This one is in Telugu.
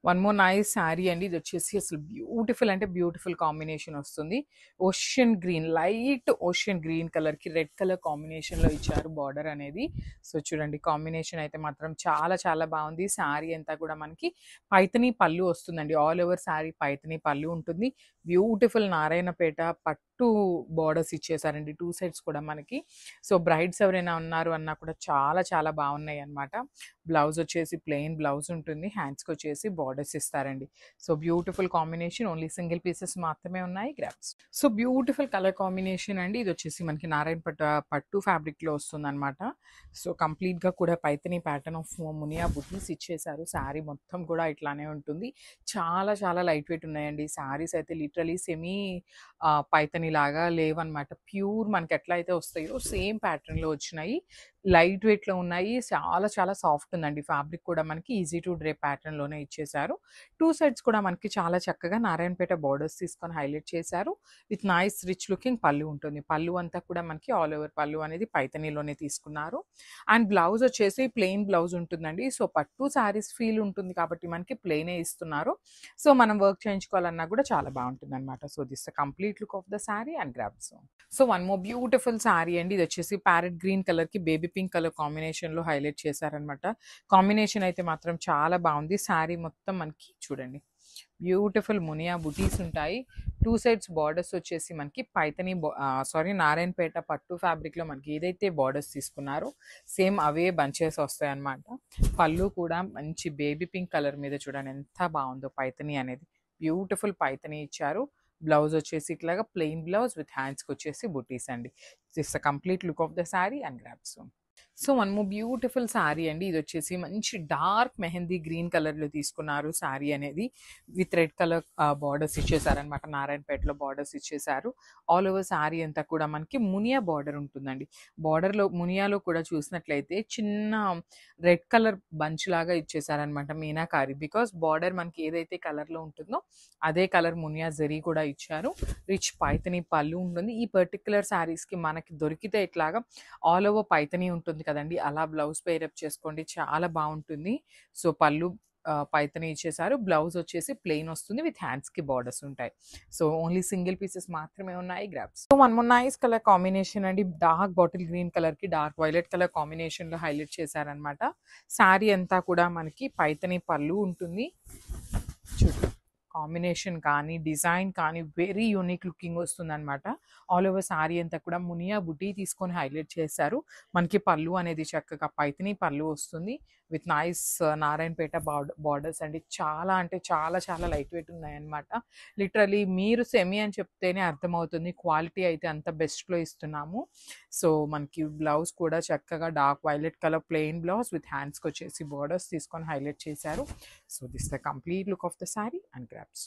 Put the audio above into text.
వన్ మోర్ నైస్ శారీ అండి. ఇది వచ్చేసి అసలు బ్యూటిఫుల్ అంటే బ్యూటిఫుల్ కాంబినేషన్ వస్తుంది. Ocean green, light ocean green కలర్కి రెడ్ కలర్ కాంబినేషన్లో ఇచ్చారు బార్డర్ అనేది. సో చూడండి కాంబినేషన్ అయితే మాత్రం చాలా చాలా బాగుంది. శారీ అంతా కూడా మనకి పైతని పళ్ళు వస్తుందండి. ఆల్ ఓవర్ శారీ పైతని పళ్ళు ఉంటుంది. బ్యూటిఫుల్ నారాయణపేట పట్టు బార్డర్స్ ఇచ్చేసారండి టూ సైడ్స్ కూడా మనకి. సో బ్రైడ్స్ ఎవరైనా ఉన్నారు అన్నా కూడా చాలా చాలా బాగున్నాయి అనమాట. బ్లౌజ్ వచ్చేసి ప్లెయిన్ బ్లౌజ్ ఉంటుంది. హ్యాండ్స్కి వచ్చేసి బార్డర్స్ ఇస్తారండి. So beautiful combination, only single pieces మాత్రమే ఉన్నాయి. Grasp. So beautiful colour combination అండి. ఇది వచ్చేసి మనకి నారాయణ పట్టు ఫ్యాబ్రిక్లో వస్తుంది అనమాట. సో కంప్లీట్గా కూడా పైతని ప్యాటర్న్ ఆఫ్ మునియా బుటీస్ ఇచ్చేసారు. శారీ మొత్తం కూడా ఇట్లానే ఉంటుంది. చాలా చాలా లైట్ వెయిట్ ఉన్నాయండి. శారీస్ అయితే లిటరలీ సెమీ పైతని లాగా లేవన్నమాట. ప్యూర్ మనకి ఎట్లా అయితే వస్తాయో సేమ్ ప్యాటర్న్లో వచ్చినాయి. లైట్ వెయిట్‌లో ఉన్నాయి. చాలా చాలా సాఫ్ట్ ఉందండి. ఫ్యాబ్రిక్ కూడా మనకి ఈజీ టు డ్రే ప్యాటర్న్‌లోనే ఇచ్చేసారు. టూ సైడ్స్ కూడా మనకి చాలా చక్కగా నారాయణపేట బోర్డర్స్ తీసుకొని హైలైట్ చేశారు. విత్ నైస్ రిచ్ లుకింగ్ పళ్ళు ఉంటుంది. పళ్ళు అంతా కూడా మనకి ఆల్ ఓవర్ పళ్ళు అనేది పైతనీలోనే తీసుకున్నారు. అండ్ బ్లౌజ్ వచ్చేసి ప్లెయిన్ బ్లౌజ్ ఉంటుందండి. సో పట్టు శారీస్ ఫీల్ ఉంటుంది కాబట్టి మనకి ప్లెయినే ఇస్తున్నారు. సో మనం వర్క్ చేయించుకోవాలన్నా కూడా చాలా బాగుంటుందన్నమాట. So this the complete look of the sari and grabs. So one more beautiful sari అండి. ఇది వచ్చేసి ప్యారెట్ గ్రీన్ కలర్‌కి బేబీ పింక్ కలర్ కాంబినేషన్‌లో హైలైట్ చేశారనమాట. కాంబినేషన్ అయితే మాత్రం చాలా బాగుంది. శారీ మొత్తం మనకి చూడండి బ్యూటిఫుల్ మునియా బుటీస్ ఉంటాయి. టూ సైడ్స్ బార్డర్స్ వచ్చేసి మనకి నారాయణపేట పట్టు ఫ్యాబ్రిక్‌లో మనకి ఏదైతే బార్డర్స్ తీసుకున్నారో సేమ్ అవే బంచెస్ వస్తాయన్నమాట. పళ్ళు కూడా మంచి బేబీ పింక్ కలర్ మీద చూడండి ఎంత బాగుందో పైతని అనేది. బ్యూటిఫుల్ పైతని ఇచ్చారు. బ్లౌజ్ వచ్చేసి ఇట్లాగా ప్లెయిన్ బ్లౌజ్ విత్ హ్యాండ్స్కి వచ్చేసి బుటీస్ అండి. This the complete look of the sari and grabs. So one more beautiful sari అండి. ఇది వచ్చేసి మంచి డార్క్ మెహందీ గ్రీన్ కలర్లో తీసుకున్నారు శారీ అనేది. విత్ రెడ్ కలర్ బార్డర్స్ ఇచ్చేసారనమాట. నారాయణపేటలో బార్డర్స్ ఇచ్చేసారు. ఆల్ ఓవర్ శారీ అంతా కూడా మనకి మునియా బార్డర్ ఉంటుందండి. బార్డర్లో మునియాలో కూడా చూసినట్లయితే చిన్న రెడ్ కలర్ బంచ్ లాగా ఇచ్చేసారనమాట మీనాకారి. బికాస్ బార్డర్ మనకి ఏదైతే కలర్లో ఉంటుందో అదే కలర్ మునియా జరీ కూడా ఇచ్చారు. రిచ్ పైతని పళ్ళు ఉంటుంది. ఈ పర్టికులర్ శారీస్కి మనకి దొరికితే ఇట్లాగా ఆల్ ఓవర్ పైతని ఉంటుంది కదండి, అలా బ్లౌజ్ పేరప్ చేసుకోండి, చాలా బాగుంటుంది. సో పళ్ళు పైతని ఇచ్చేసారు. బ్లౌజ్ వచ్చేసి ప్లెయిన్ వస్తుంది. విత్ హ్యాండ్స్కి బార్డర్స్ ఉంటాయి. సో ఓన్లీ సింగిల్ పీసెస్ మాత్రమే ఉన్నాయి. Grabs. So one more nice colour combination అండి. డార్క్ బాటిల్ గ్రీన్ కలర్కి డార్క్ వైలెట్ కలర్ కాంబినేషన్లో హైలైట్ చేశారనమాట. శారీ అంతా కూడా మనకి పైతని పళ్ళు ఉంటుంది. చూడండి కాంబినేషన్ కానీ డిజైన్ కానీ వెరీ యూనిక్ లుకింగ్ వస్తుందన్నమాట. ఆల్ ఓవర్ శారీ అంతా కూడా మునియా బుటీ తీసుకొని హైలైట్ చేశారు. మనకి పళ్ళు అనేది చక్కగా పైతని పళ్ళు వస్తుంది. విత్ నైస్ నారాయణపేట బార్డర్స్ అండి. చాలా అంటే చాలా చాలా లైట్ వెయిట్ ఉన్నాయన్నమాట. లిటరలీ మీరు సెమీ అని చెప్తేనే అర్థమవుతుంది. క్వాలిటీ అయితే అంత బెస్ట్లో ఇస్తున్నాము. సో మనకి బ్లౌజ్ కూడా చక్కగా dark violet colour plain blouse with హ్యాండ్స్కి వచ్చేసి బార్డర్స్ తీసుకొని హైలైట్ చేశారు. So this the complete look of the sari and grabs.